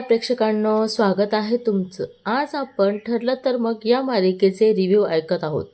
प्रेक्षकांनो, स्वागत आहे तुमचं. आज आपण ठरलं तर मग या मालिकेचे रिव्ह्यू ऐकत आहोत.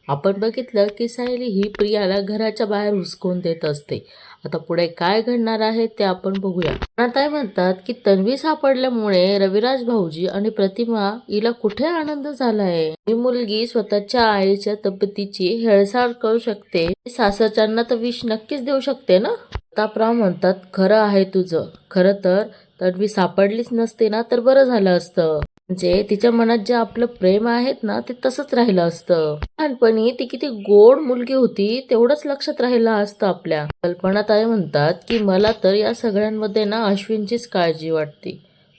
आपण बघितलं की सायली ही प्रियाला घराच्या बाहेर हुसकून देत असते. आता पुढे काय घडणार आहे ते आपण बघूया. आता म्हणतात की तन्वी सापडल्यामुळे रविराज भाऊजी आणि प्रतिमा हिला कुठे आनंद झालाय. ही मुलगी स्वतःच्या आईच्या तब्येतीची हेळसाळ करू शकते, सासरच्यांना तर विष नक्कीच देऊ शकते ना. प्रतापराव म्हणतात, खरं आहे तुझं. खरं तर तन्वी सापडलीच नसते ना तर बरं झालं असतं. म्हणजे तिच्या मनात जे आपलं प्रेम आहेत ना ते तसंच राहिलं असतं. लहानपणी ती किती गोड मुलगी होती तेवढंच लक्षात राहिलं असतं आपल्या. कल्पनाताई म्हणतात की मला तर या सगळ्यांमध्ये ना अश्विनचीच काळजी वाटते.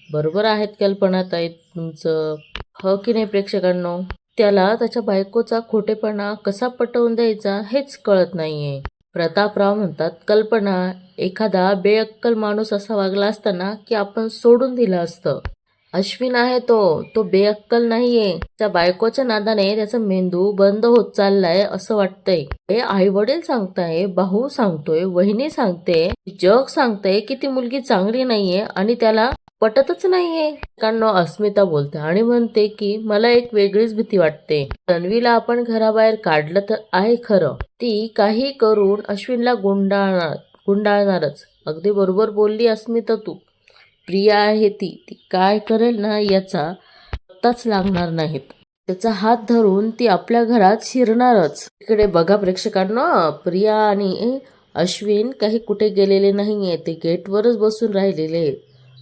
बरोबर आहेत कल्पनाताई तुमचं, हो की नाही प्रेक्षकांनो. त्याला त्याच्या बायकोचा खोटेपणा कसा पटवून द्यायचा हेच कळत नाहीये. प्रतापराव म्हणतात, कल्पना, एखादा बेअक्कल माणूस असा वागला असताना की आपण सोडून दिलं असतं. अश्विन आहे तो बेअक्कल नाहीये. त्या बायकोच्या नादाने त्याचा मेंदू बंद होत चाललाय असं वाटतंय. हे आई वडील सांगताय, भाऊ सांगतोय, वहिनी सांगते, जग सांगतंय की ती मुलगी चांगली नाहीये आणि त्याला पटतच नाहीये. कारण अस्मिता बोलते आणि म्हणते की मला एक वेगळीच भीती वाटते. तन्वीला आपण घराबाहेर काढलं तर आहे खरं, ती काही करून अश्विनला गुंडाळणारच. अगदी बरोबर बोलली अस्मिता तू. प्रिया आहे ती काय करेल ना याचा पत्ताच लागणार नाहीत. त्याचा हात धरून ती आपल्या घरात शिरणारच. इकडे बघा प्रेक्षकांना, प्रिया आणि अश्विन काही कुठे गेलेले नाहीये, ते गेटवरच बसून राहिलेले आहेत.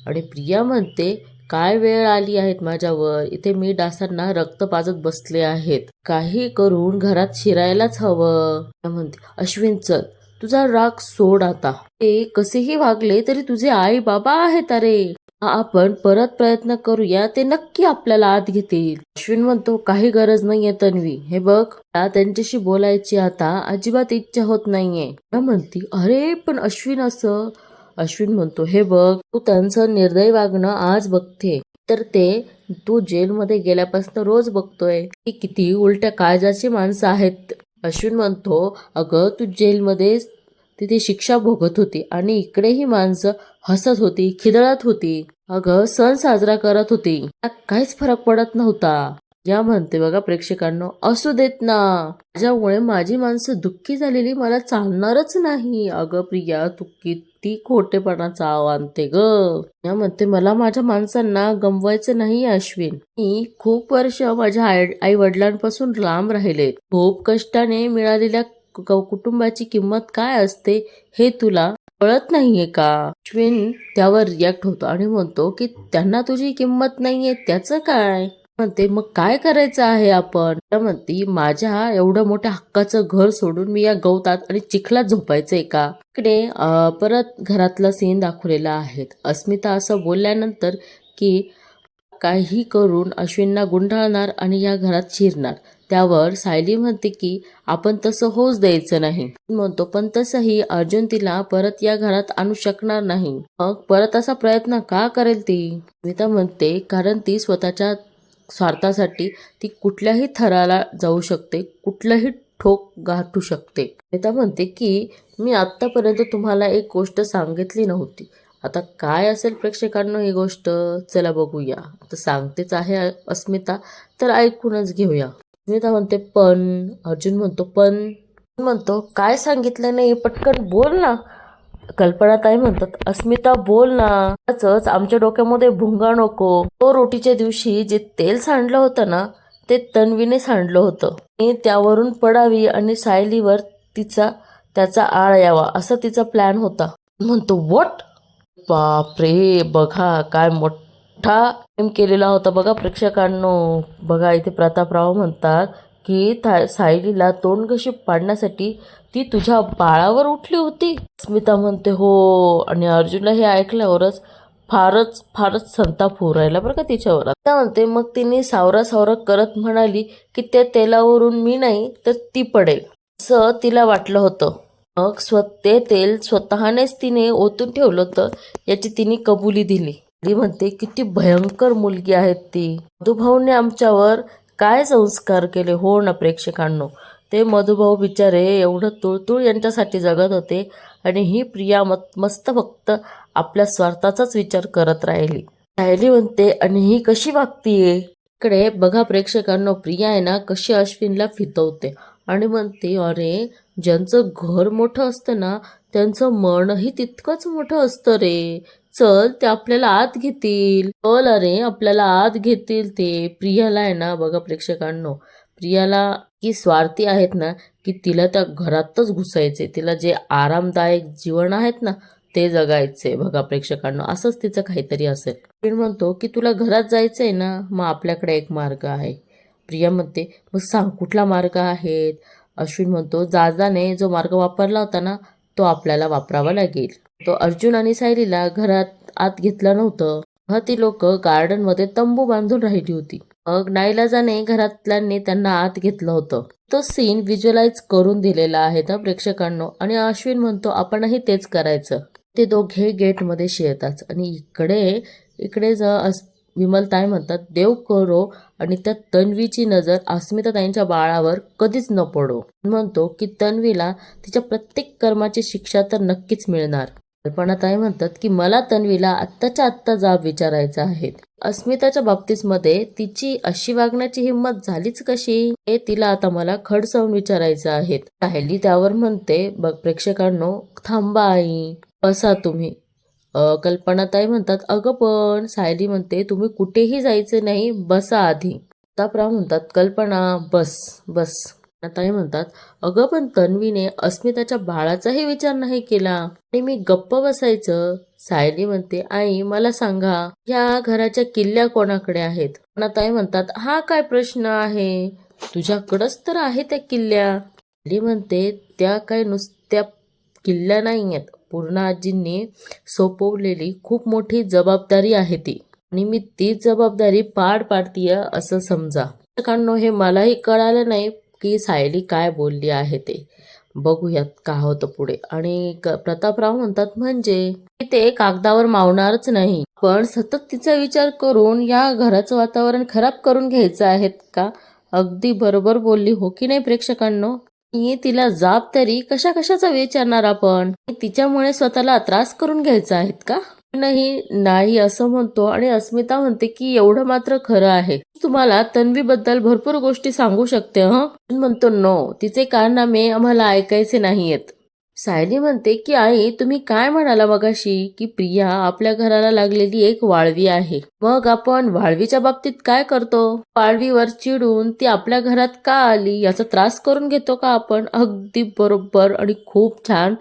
आणि प्रिया म्हणते, काय वेळ आली आहेत माझ्यावर, इथे मी डासांना रक्त पाजत बसले आहेत, काही करून घरात शिरायलाच हवं. म्हणते, अश्विन चल, तुझा राग सोड आता. ते कसेही वागले तरी तुझे आई बाबा आहेत. अरे आपण परत प्रयत्न करूया, ते नक्की आपल्याला आत घेतील. अश्विन म्हणतो, काही गरज नाहीये तन्वी, हे बघ त्यांच्याशी बोलायची आता अजिबात इच्छा होत नाहीये. म्हणती, अरे पण अश्विन असं. अश्विन म्हणतो, हे बघ तू त्यांचं निर्दयी वागणं आज बघते तर ते तू जेलमध्ये गेल्यापासून रोज बघतोय की किती उलट्या काळजाची माणसं आहेत. अश्विन म्हणतो, अगं तू जेलमध्ये तिथे शिक्षा भोगत होती आणि इकडे ही माणसं हसत होती, खिदळत होती, अगं सण साजरा करत होती, काहीच फरक पडत नव्हता. या म्हणते बघा प्रेक्षकांनो, असू देत ना, त्याच्यामुळे माझी माणसं दुःखी झालेली मला चालणारच नाही. अगं प्रिया, तू किती खोटेपणाचा आणते ग. या म्हणते, मला माझ्या माणसांना गमवायचं नाही अश्विन. मी खूप वर्ष माझ्या आई वडिलांपासून लांब राहिले. खूप कष्टाने मिळालेल्या कुटुंबाची किंमत काय असते हे तुला कळत नाहीये का. अश्विन त्यावर रिॲक्ट होतो आणि म्हणतो की त्यांना तुझी किंमत नाहीये त्याचं काय. म्हणते, मग काय करायचं आहे आपण. म्हणते, माझ्या एवढं मोठ्या हक्काचं घर सोडून मी या गवतात आणि चिखलात झोपायचंय का. इकडे परत घरातला सीन दाखवलेला आहे. अस्मिता असं बोलल्यानंतर की काही करून अश्विनला गुंडाळणार आणि या घरात शिरणार. त्यावर सायली म्हणते की आपण तसं होऊच द्यायचं नाही. म्हणतो, पण तसंही अर्जुन तिला परत या घरात आणू शकणार नाही. मग परत असा प्रयत्न का करेल ती. स्मिता म्हणते, कारण ती स्वतःच्या स्वार्थासाठी ती कुठल्याही थराला जाऊ शकते, कुठलंही ठोक गाठू शकते. स्मिता म्हणते की मी आतापर्यंत तुम्हाला एक गोष्ट सांगितली नव्हती. आता काय असेल प्रेक्षकांनो ही गोष्ट, चला बघूया. आता सांगतेच आहे अस्मिता, तर ऐकूनच घेऊया. अस्मिता म्हणते, पण अर्जुन म्हणतो, पण म्हणतो, काय सांगितलं नाही पटकन बोल ना. कल्पनाताई म्हणतात, अस्मिता बोल ना, त्याच आमच्या डोक्यामध्ये भुंगा नको. तो रोटीच्या दिवशी जे तेल सांडलं होतं ना ते तन्वीने सांडलं होतं. त्यावरून पडावी आणि सायलीवर त्याचा आळ यावा असा तिचा प्लॅन होता. म्हणतो, व्हॉट. बापरे, बघा काय मोठा प्रेम केलेला होता बघा प्रेक्षकांनो. बघा इथे प्रतापराव म्हणतात की सायलीला तोंडघशी पाडण्यासाठी ती तुझ्या बाळावर उठली होती. स्मिता म्हणते, हो. आणि अर्जुनला हे ऐकल्यावरच फारच संताप होऊ राहिला बरं का तिच्यावर. आता म्हणते, मग तिने सावरा करत म्हणाली की त्या तेलावरून मी नाही तर ती पडेल असं तिला वाटलं होतं. मग ते तेल स्वतःनेच तिने ओतून ठेवलं होतं याची तिने कबुली दिली. ती म्हणते, किती भयंकर मुलगी आहेत ती. मधुभाऊने आमच्यावर काय संस्कार केले. हो ना प्रेक्षकांनो, ते मधुभाऊ बिचारे एवढं तुळतुळ यांच्यासाठी जगत होते आणि ही प्रिया मस्त फक्त आपल्या स्वार्थाचाच विचार करत राहिली. सायली म्हणते आणि ही कशी वागतीये. इकडे बघा प्रेक्षकांनो, प्रिया आहे ना कशी अश्विनला फितवते आणि म्हणते अरे ज्यांचं घर मोठं असतं ना त्यांचं मनही तितकंच मोठं असतं रे. चल ते आपल्याला आत घेतील, चल अरे आपल्याला आत घेतील ते. प्रियाला आहे ना बघा प्रेक्षकांनो, प्रियाला की स्वार्थी आहेत ना की तिला त्या घरातच घुसायचे, तिला जे आरामदायक जीवन आहेत ना ते जगायचे. बघा प्रेक्षकांनो, असंच तिचं काहीतरी असेल. अश्विन म्हणतो की तुला घरात जायचंय ना, मग आपल्याकडे एक मार्ग आहे. प्रिया म्हणते मग सांग कुठला मार्ग आहे. अश्विन म्हणतो जाजाने जो मार्ग वापरला होता ना तो आपल्याला वापरावा लागेल. तो अर्जुन आणि सायलीला घरात आत घेतलं नव्हतं. तेव्हा ती लोक गार्डन मध्ये तंबू बांधून राहिली होती. मग नाईलाजाने घरातल्यांनी त्यांना आत घेतलं होतं. तो सीन व्हिज्युअलाइज करून दिलेला आहे ना प्रेक्षकांनो, आणि अश्विन म्हणतो आपणही तेच करायचं. ते दोघे गेटमध्ये शिरतात आणि इकडे इकडे विमलताई म्हणतात देव करो आणि त्या तन्वीची नजर अस्मिताताईंच्या बाळावर कधीच न पडो. म्हणतो की तन्वीला तिच्या प्रत्येक कर्माची शिक्षा तर नक्कीच मिळणार. कल्पनाताई म्हणतात की मला तन्वीला आत्ताच्या आत्ता जाब विचारायचा आहे. अस्मिताच्या बाबतीमध्ये तिची अशी वागण्याची हिंमत झालीच कशी हे तिला आता मला खडसावून विचारायचं आहे. सायली त्यावर म्हणते बघ प्रेक्षकांनो, थांबा आई, बसा तुम्ही. कल्पनाताई म्हणतात अगं पण. सायली म्हणते तुम्ही कुठेही जायचं नाही, बसा आधी. तापराव म्हणतात कल्पना बस बस. ताई म्हणतात अगं पण तन्वीने अस्मिताच्या बाळाचाही विचार नाही केला आणि मी गप्प बसायचं. सायली म्हणते आई मला सांगा या घराच्या किल्ल्या कोणाकडे आहेत. ताई म्हणतात हा काय प्रश्न आहे, तुझ्याकडंच तर आहे त्या किल्ल्या. सायली म्हणते त्या काय नुसत्या किल्ल्या नाही आहेत, पूर्ण आजींनी सोपवलेली खूप मोठी जबाबदारी आहे ती, आणि मी तीच जबाबदारी पार पाडतीय असं समजा. कारणो हे मलाही कळालं नाही की सायली काय बोलली आहे ते. बघूयात काय होतं पुढे. आणि प्रतापराव म्हणतात म्हणजे ते कागदावर मावणारच नाही, पण सतत तिचा विचार करून या घराचं वातावरण खराब करून घ्यायचं आहेत का. अगदी बरोबर बोलली हो की नाही प्रेक्षकांनो. तिला जाब तरी कशा कशाचा विचारणार आपण, तिच्यामुळे स्वतःला त्रास करून घ्यायचा आहेत का. नाही नाही असं म्हणतो आणि अस्मिता म्हणते की एवढं मात्र खरं आहे, तुम्हाला तन्वी बद्दल भरपूर गोष्टी सांगू शकते. म्हणतो नो, तिचे कारनामे आम्हाला ऐकायचे नाहीयेत. सायली म्हणते की आई तुम्ही काय म्हणाला मगाशी की प्रिया आपल्या घराला लागलेली एक वाळवी आहे, मग आपण वाळवीच्या बाबतीत काय करतो. वाळवीवर चिडून ती आपल्या घरात का आली याचा त्रास करून घेतो का आपण. अगदी बरोबर आणि खूप छान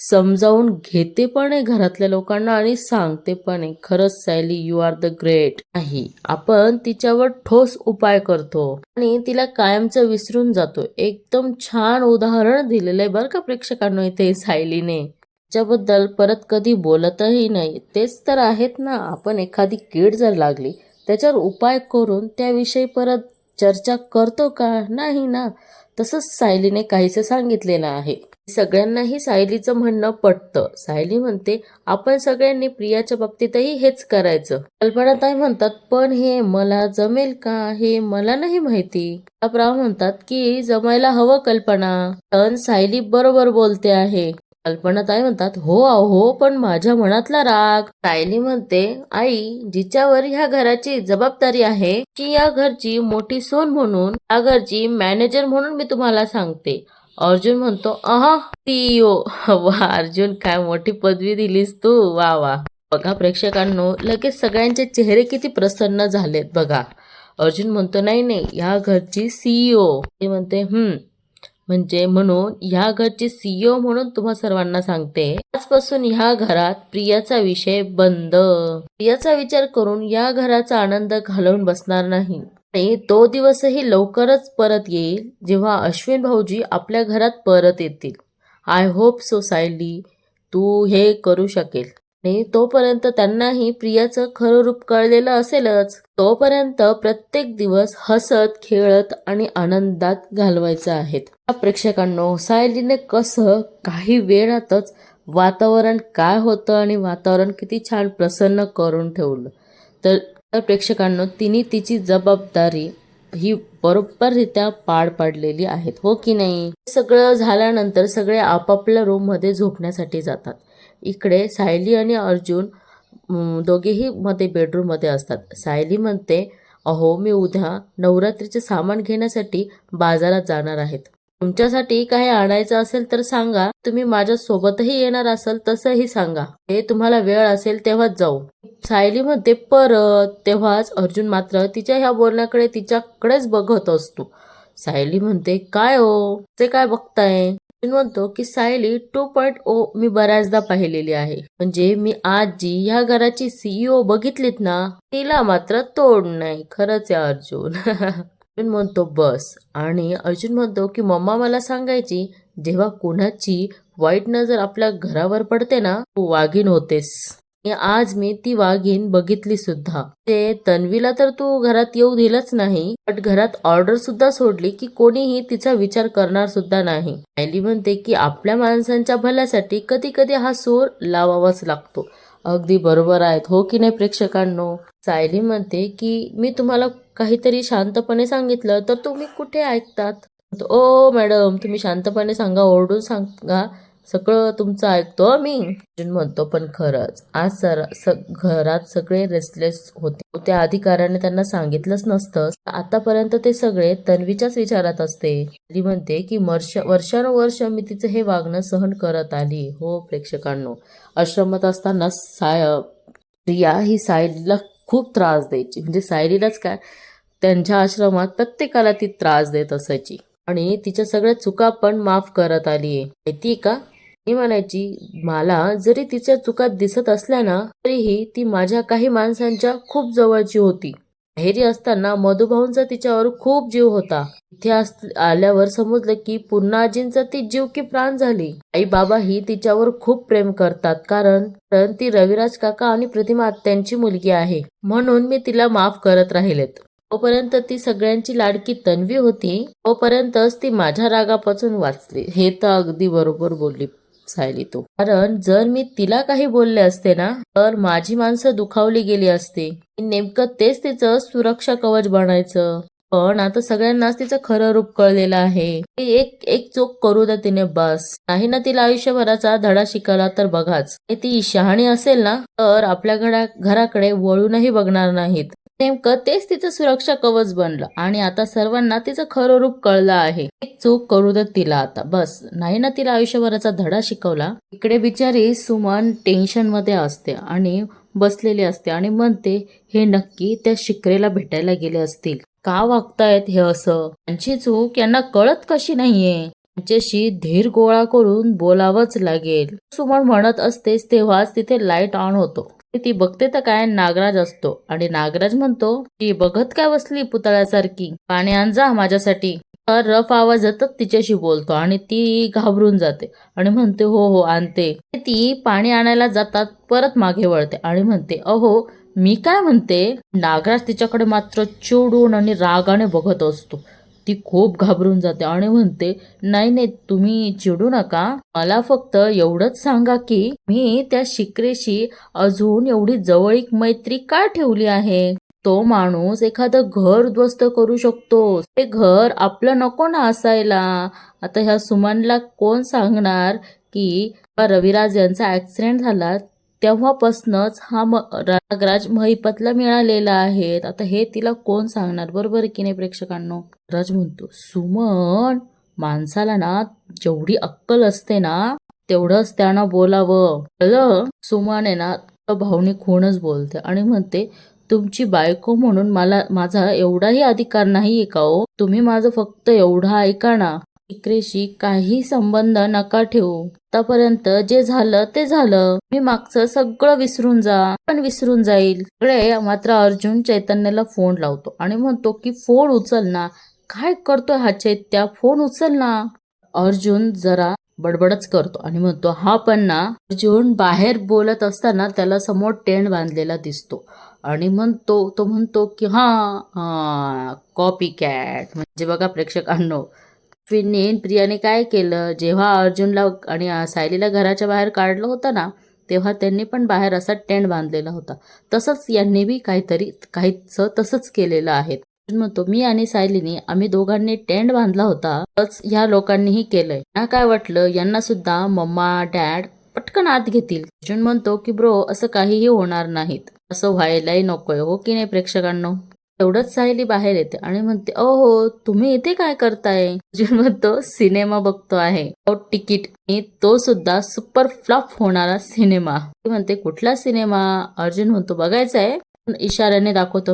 समजावून घेते पण आहे घरातल्या लोकांना आणि सांगते पण आहे. खरंच Sayali you are the great. नाही आपण तिच्यावर ठोस उपाय करतो आणि तिला कायमचं विसरून जातो. एकदम छान उदाहरण दिलेलं आहे बरं का प्रेक्षकांनो इथे सायलीने. त्याच्याबद्दल परत कधी बोलतही नाही. तेच तर आहेत ना, आपण एखादी कीड जर लागली त्याच्यावर उपाय करून त्याविषयी परत चर्चा करतो का, नाही ना. तसंच सायलीने काहीसं सांगितलेलं आहे. सगळ्यांनाही सायलीचं म्हणणं पटतं. सायली म्हणते आपण सगळ्यांनी प्रियाच्या बाबतीतही हेच करायचं. कल्पनाताई म्हणतात पण हे मला जमेल का, हे मला नाही माहिती. प्रतापराव म्हणतात की जमायला हवं कल्पना, पण सायली बरोबर बोलते आहे. कल्पनाताई म्हणतात हो अहो पण माझ्या मनातला राग. सायली म्हणते आई जिच्यावर ह्या घराची जबाबदारी आहे की या घरची मोठी सोन म्हणून, या घरची मॅनेजर म्हणून मी तुम्हाला सांगते. अर्जुन म्हणतो सीईओ. वा अर्जुन, काय मोठी पदवी दिलीस तू, वा वा. बघा प्रेक्षकांनो लगेच सगळ्यांचे चेहरे किती प्रसन्न झालेत बघा. अर्जुन म्हणतो नाही नाही ह्या घरची सीईओ. ते म्हणते म्हणजे म्हणून ह्या घरची सीईओ म्हणून तुम्हा सर्वांना सांगते आजपासून ह्या घरात प्रियाचा विषय बंद. प्रियाचा विचार करून या घराचा आनंद घालवून बसणार नाही. आणि तो दिवसही लवकरच परत येईल जेव्हा अश्विन भाऊजी आपल्या घरात परत येतील. आय होप सो सायली, तू हे करू शकेल. आणि तोपर्यंत त्यांनाही प्रियाचं खरं रूप कळलेलं असेलच. तोपर्यंत प्रत्येक दिवस हसत खेळत आणि आनंदात घालवायचा आहे. प्रेक्षकांनो सायलीने कसं काही वेळातच वातावरण काय होतं आणि वातावरण किती छान प्रसन्न करून ठेवलं. तर प्रेक्षकांनो तिने तिची जबाबदारी ही बरोबररित्या पार पाडलेली आहेत, हो की नाही. सगळं झाल्यानंतर सगळे आपापल्या रूम मध्ये झोपण्यासाठी जातात. इकडे सायली आणि अर्जुन दोघेही मध्ये बेडरूममध्ये असतात. सायली म्हणते, अहो मी उद्या नवरात्रीचे सामान घेण्यासाठी बाजारात जाणार आहेत. तुमच्यासाठी काही आणायचं असेल तर सांगा. तुम्ही माझ्या सोबतही येणार असाल तसंही सांगा. हे तुम्हाला वेळ असेल तेव्हाच जाऊ. सायली म्हणते परत. तेव्हाच अर्जुन मात्र तिच्या ह्या बोलण्याकडे तिच्याकडेच बघत असतो. सायली म्हणते, काय हो ते काय बघताय? अर्जुन म्हणतो की सायली 2.0 मी बऱ्याचदा पाहिलेली आहे. म्हणजे मी आज जी ह्या घराची CEO बघितलीत ना, तिला मात्र तोड नाही. खरंच आहे अर्जुन. अर्जुन म्हणतो बस. आणि अर्जुन म्हणतो की मम्मा मला सांगायची, जेव्हा कोणाची वाईट नजर आपल्या घरावर पडते ना, तू वाघीण होतेस. आणि आज मी ती वाघीण बघितली सुद्धा. ते तन्वीला तर तू घरात येऊ दिलंच नाही, पण घरात ऑर्डर सुद्धा सोडली की कोणीही तिचा विचार करणार सुद्धा नाही. सायली म्हणते की आपल्या माणसांच्या भल्यासाठी कधी कधी हा सूर लावावाच लागतो. अगदी बरोबर आहेत, हो की नाही प्रेक्षकांनो? सायली म्हणते की मी तुम्हाला काहीतरी शांतपणे सांगितलं तर तुम्ही कुठे ऐकतात? ओ मॅडम, तुम्ही शांतपणे सांगा, ओरडून सांगा, सगळं तुमचं ऐकतो मी. अर्जुन म्हणतो पण खरंच आज घरात सगळे रेस्टलेस होते. त्या अधिकाऱ्याने त्यांना सांगितलंच नसतं. आतापर्यंत ते सगळे तन्वीच्याच विचारात असते. ती म्हणते की वर्षानुवर्ष मी तिचं हे वागणं सहन करत आली. हो प्रेक्षकांनो, आश्रमात असताना प्रिया ही सायलीला खूप त्रास द्यायची. म्हणजे सायलीलाच काय, त्यांच्या आश्रमात प्रत्येकाला ती त्रास देत असायची आणि तिच्या सगळ्या चुका पण माफ करत आलीये. माहितीये का? ती म्हणायची मला जरी तिच्या चुका दिसत असल्या ना, तरीही ती माझ्या काही माणसांच्या खूप जवळची होती. माहेरी असताना मधुभाऊंचा तिच्यावर खूप जीव होता. इथे आल्यावर समजलं की पूर्णाजींचा ती जीव की प्राण झाली. आई बाबाही तिच्यावर खूप प्रेम करतात, कारण ती रविराज काका आणि प्रतिमा आत्यांची मुलगी आहे. म्हणून मी तिला माफ करत राहिलेत. तोपर्यंत ती सगळ्यांची लाडकी तन्वी होती, तोपर्यंतच ती माझ्या रागापासून वाचली. हे तर अगदी बरोबर बोलली सायली तू. कारण जर मी तिला काही बोलले असते ना, तर माझी माणसं दुखावली गेली असती. नेमकं तेच तिचं सुरक्षा कवच बनायचं. पण आता सगळ्यांनाच तिचं खरं रूप कळलेलं आहे. एक एक चूक करू दे तिने बस. नाही ना तिला आयुष्यभराचा धडा शिकवला तर बघाच. ती शहाणी असेल ना, तर आपल्या घराकडे वळूनही बघणार नाहीत. नेमकं तेच तिचं सुरक्षा कवच बनलं आणि आता सर्वांना तिचं खरं रूप कळलं आहे. एक चूक करू दे तिला आता बस. नाही ना तिला आयुष्यभराचा धडा शिकवला. इकडे बिचारी सुमन टेन्शन मध्ये असते आणि बसलेली असते आणि म्हणते, हे नक्की त्या शिक्रेला भेटायला गेले असतील. का वागतायत हे असं? त्यांची चूक यांना कळत कशी नाहीये? त्यांच्याशी धीर गोळा करून बोलावंच लागेल. सुमन म्हणत असतेच तेव्हाच तिथे लाईट ऑन होतो. ती बघते तर काय, नागराज असतो आणि नागराज म्हणतो, ती बघत काय बसली पुतळ्यासारखी, पाणी आण जा माझ्यासाठी. तर रफ आवाजातच तिच्याशी बोलतो आणि ती घाबरून जाते आणि म्हणते हो हो आणते. ती पाणी आणायला जातात, परत मागे वळते आणि म्हणते अहो मी काय म्हणते. नागराज तिच्याकडे मात्र चिडून आणि रागाने बघत असतो. ती खूप घाबरून जाते आणि म्हणते, नाही नाही तुम्ही चिडू नका, मला फक्त एवढंच सांगा की मी त्या शिक्रेशी अजून एवढी जवळीक मैत्री का ठेवली आहे. तो माणूस एखादं घर उद्ध्वस्त करू शकतो, ते घर आपलं नको ना असायला. आता ह्या सुमनला कोण सांगणार की रविराज यांचा ऍक्सिडेंट झाला तेव्हापासूनच हा नागराज महिपतला मिळालेला आहे. आता हे तिला कोण सांगणार? बरोबर की नाही प्रेक्षकांनो? राज म्हणतो, सुमन, माणसाला ना जेवढी अक्कल असते ना तेवढंच त्यानं बोलावं, कळलं? सुमन आहे ना भावनिक होऊनच बोलते आणि म्हणते, तुमची बायको म्हणून मला माझा एवढाही अधिकार नाहीये का हो? तुम्ही माझं फक्त एवढं ऐका ना. शिक्रेशी काही संबंध नका ठेवू. आतापर्यंत जे झालं ते झालं. मी मागचं सगळं विसरून जा. पण विसरून जाईल सगळे. मात्र अर्जुन चैतन्याला फोन लावतो आणि म्हणतो की फोन उचल ना. काय करतोय हा चैत्या, फोन उचल ना. अर्जुन जरा बडबडच करतो आणि म्हणतो हा पण ना. अर्जुन बाहेर बोलत असताना त्याला समोर टेंट बांधलेला दिसतो आणि तो म्हणतो की हा कॉपी कॅट. म्हणजे बघा प्रेक्षकांनो, प्रियाने काय केलं, जेव्हा अर्जुनला आणि सायलीला घराच्या बाहेर काढलं होतं ना, तेव्हा त्यांनी पण बाहेर असा टेंट बांधलेला होता. तसंच यांनी बी काहीच तसंच केलेलं आहे. म्हणतो मी आणि सायलीने आम्ही दोघांनी टेंट बांधला होता, ह्या लोकांनीही केलंय ना. काय वाटलं यांना सुद्धा मम्मा डॅड पटकन आत घेतील. अर्जुन म्हणतो की ब्रो असं काहीही होणार नाहीत, असं व्हायलाही नकोय, हो की नाही प्रेक्षकांनो. तेवढंच सायली बाहेर येते आणि म्हणते हो तुम्ही इथे काय करताय. अर्जुन म्हणतो सिनेमा बघतो आहे. तिकीट, आणि तो सुद्धा सुपर फ्लॉप होणारा सिनेमा. ती म्हणते कुठला सिनेमा. अर्जुन म्हणतो बघायचा आहे. इशाऱ्याने दाखवतो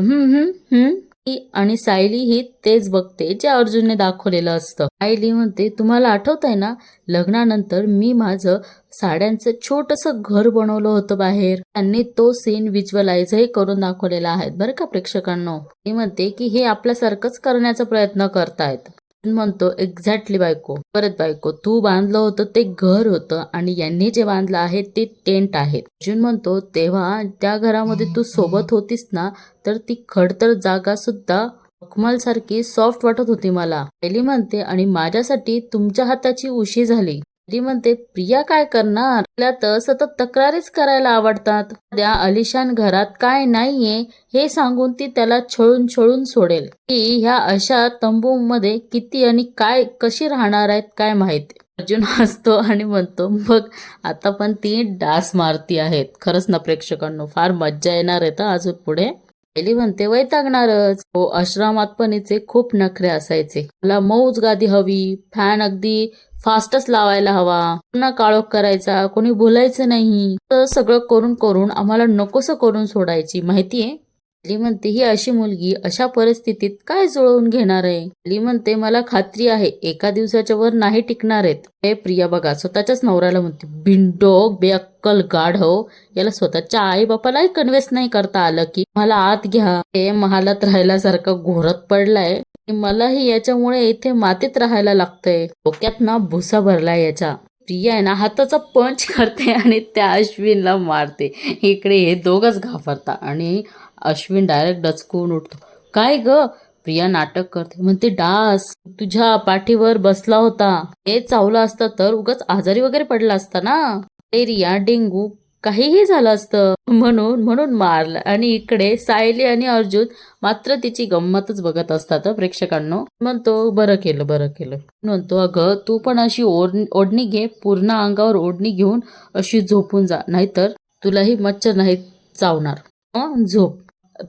आणि सायली ही तेच बघते जे अर्जुनने दाखवलेलं असतं. सायली म्हणते तुम्हाला आठवत आहे ना, लग्नानंतर मी माझं साड्यांचं छोटंसं घर बनवलं होतं बाहेर. त्यांनी तो सीन व्हिज्युअलाइजही करून दाखवलेला आहे बरं का प्रेक्षकांनो. ती म्हणते की हे आपल्यासारखंच करण्याचा प्रयत्न करतायत. म्हणतो एक्झॅक्टली बायको, परत बायको, तू बांधलं होतं ते घर होतं आणि यांनी जे बांधलं आहे ते टेंट आहेत. अर्जुन म्हणतो तेव्हा त्या घरामध्ये तू सोबत होतीस ना, तर ती खडतर जागा सुद्धा मखमल सारखी सॉफ्ट वाटत होती मला. पहिली म्हणते आणि माझ्यासाठी तुमच्या हाताची उशी झाली. ती म्हणते प्रिया काय करणार, तिला तर सतत तक्रारीच करायला आवडतात. त्या अलिशान घरात काय नाहीये हे सांगून ती त्याला छळून छळून सोडेल. ती ह्या अशा तंबूमध्ये किती आणि काय कशी राहणार आहेत काय माहिती. अर्जुन हसतो आणि म्हणतो बघ आता पण ती डास मारती आहेत. खरंच ना प्रेक्षकांनो, फार मज्जा येणार आहे तर अजून पुढे. पहिली म्हणते वैतागणारच. हो आश्रमात पण हिचे खूप नखरे असायचे. मला मौज गादी हवी, फॅन अगदी फास्टच लावायला हवा, पुन्हा काळोख करायचा, कोणी बोलायचं नाही, तर सगळं करून करून आम्हाला नकोसं करून सोडायची माहितीये. ली म्हणते ही अशी मुलगी अशा परिस्थितीत काय जुळवून घेणार आहे. ली म्हणते मला खात्री आहे एका दिवसाच्या वर नाही टिकणार आहेत. हे प्रिया बघा स्वतःच्याच नवऱ्याला म्हणते बिनडोक बेअक्कल गाढव, याला स्वतःच्या आई बापालाही कन्व्हेन्स नाही करता आलं की मला आत घ्या. हे महालात राहिल्यासारखं घोरत पडलाय. मलाही याच्यामुळे इथे मातीत राहायला लागतंय. डोक्यात ना भुसा भरलाय याच्या. प्रिया आहे ना हाताचा पंच करते आणि त्या अश्विनला मारते. इकडे हे दोघच घाबरतात आणि अश्विन डायरेक्ट डचकून उठतो. काय ग. प्रिया नाटक करते, म्हणते डास तुझ्या पाठीवर बसला होता, हे चावला असता तर उगाच आजारी वगैरे पडला असता ना, मलेरिया डेंगू काहीही झालं असतं, म्हणून मारलं. आणि इकडे सायली आणि अर्जुन मात्र तिची गंमतच बघत असतात प्रेक्षकांनो. म्हणतो बरं केलं. म्हणतो अगं तू पण अशी ओढणी घे, पूर्ण अंगावर ओढणी घेऊन अशी झोपून जा, नाहीतर तुलाही मच्छर नाही चावणार. झोप.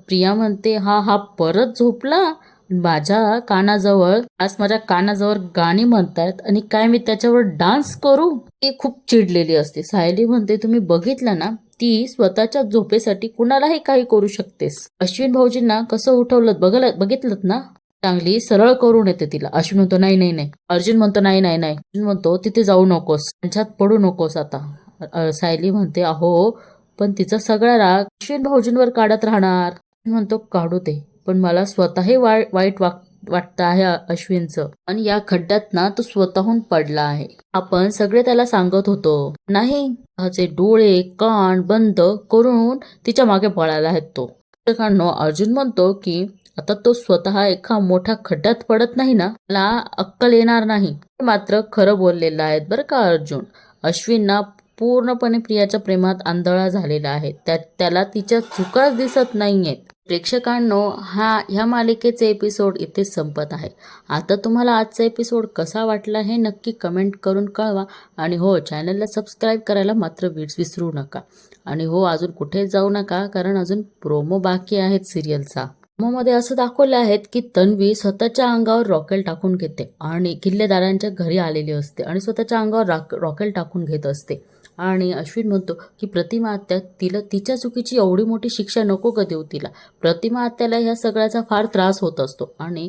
प्रिया म्हणते हा परत झोपला माझ्या कानाजवळ. आज माझ्या कानाजवळ गाणी म्हणतायत आणि काय मी त्याच्यावर डान्स करू. ती खूप चिडलेली असते. सायली म्हणते तुम्ही बघितलं ना, ती स्वतःच्या झोपेसाठी कुणालाही काही करू शकतेस. अश्विन भाऊजींना कसं उठवलं बघितलं ना, चांगली सरळ करून येते तिला. अश्विन म्हणतो नाही. अर्जुन म्हणतो नाही. अर्जुन म्हणतो तिथे जाऊ नकोस, त्यांच्यात पडू नकोस आता. सायली म्हणते अहो पण तिचा सगळा राग अश्विन भाऊजींवर काढत राहणार. म्हणतो काढू दे, पण मला स्वतःही वाईट वाटतं आहे अश्विनचं. आणि या खड्ड्यात ना तो स्वतःहून पडला आहे. आपण सगळे त्याला सांगत होतो नाही, त्याचे डोळे कान बंद करून तिच्या मागे पळाला आहे तो. अर्जुन म्हणतो की आता तो स्वतः एका मोठ्या खड्ड्यात पडत नाही ना, मला अक्कल येणार नाही. मात्र खरं बोललेलं आहे बरं का अर्जुन. अश्विन ना पूर्णपणे प्रियाच्या प्रेमात आंधळा झालेला आहे. त्याला तिच्या चुकाच दिसत नाहीयेत. प्रेक्षकांनो ह्या मालिकेचे एपिसोड इथे संपत आहे. आता तुम्हाला आजचा एपिसोड कसा वाटला हे नक्की कमेंट करून कळवा. आणि हो चॅनलला सबस्क्राईब करायला मात्र विसरू नका. आणि हो अजून कुठे जाऊ नका, कारण अजून प्रोमो बाकी आहेत सिरियलचा. मध्ये असं दाखवलं आहेत की तन्वी स्वतःच्या अंगावर रॉकेल टाकून घेते आणि किल्लेदारांच्या घरी आलेली असते आणि स्वतःच्या अंगावर रॉकेल टाकून घेत असते. आणि अश्विन म्हणतो की प्रतिमा आत्या तिला तिच्या चुकीची एवढी मोठी शिक्षा नको का देऊ तिला. प्रतिमा आत्याला ह्या सगळ्याचा फार त्रास होत असतो आणि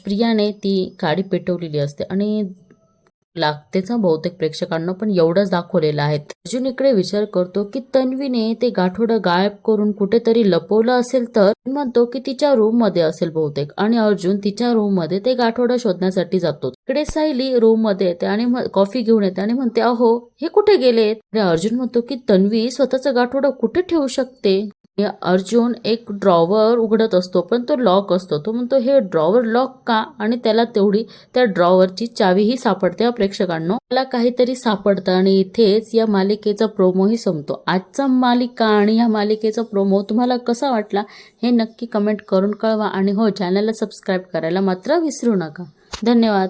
प्रियाने ती गाडी पेटवलेली असते आणि लागतेच बहुतेक प्रेक्षकांना, पण एवढंच दाखवलेलं आहे. अर्जुन इकडे विचार करतो की तन्वीने ते गाठोडं गायब करून कुठेतरी लपवलं असेल, तर म्हणतो की तिच्या रूम मध्ये असेल बहुतेक. आणि अर्जुन तिच्या रूम मध्ये ते गाठोडं शोधण्यासाठी जातो. इकडे सायली रूम मध्ये येते आणि कॉफी घेऊन येते आणि म्हणते अहो हे कुठे गेलेत. अर्जुन म्हणतो की तन्वी स्वतःचं गाठोडं कुठे ठेवू शकते. अर्जुन एक ड्रॉवर उघडत असतो पण तो लॉक असतो. तो म्हणतो हे ड्रॉवर लॉक का, आणि त्याला तेवढी त्या ड्रॉवरची चावीही सापडते. प्रेक्षकांनो त्याला काहीतरी सापडतं आणि इथेच या मालिकेचा प्रोमोही संपतो. आजचा मालिका आणि या मालिकेचा प्रोमो तुम्हाला कसा वाटला हे नक्की कमेंट करून कळवा. आणि हो चॅनलला सबस्क्राईब करायला मात्र विसरू नका. धन्यवाद.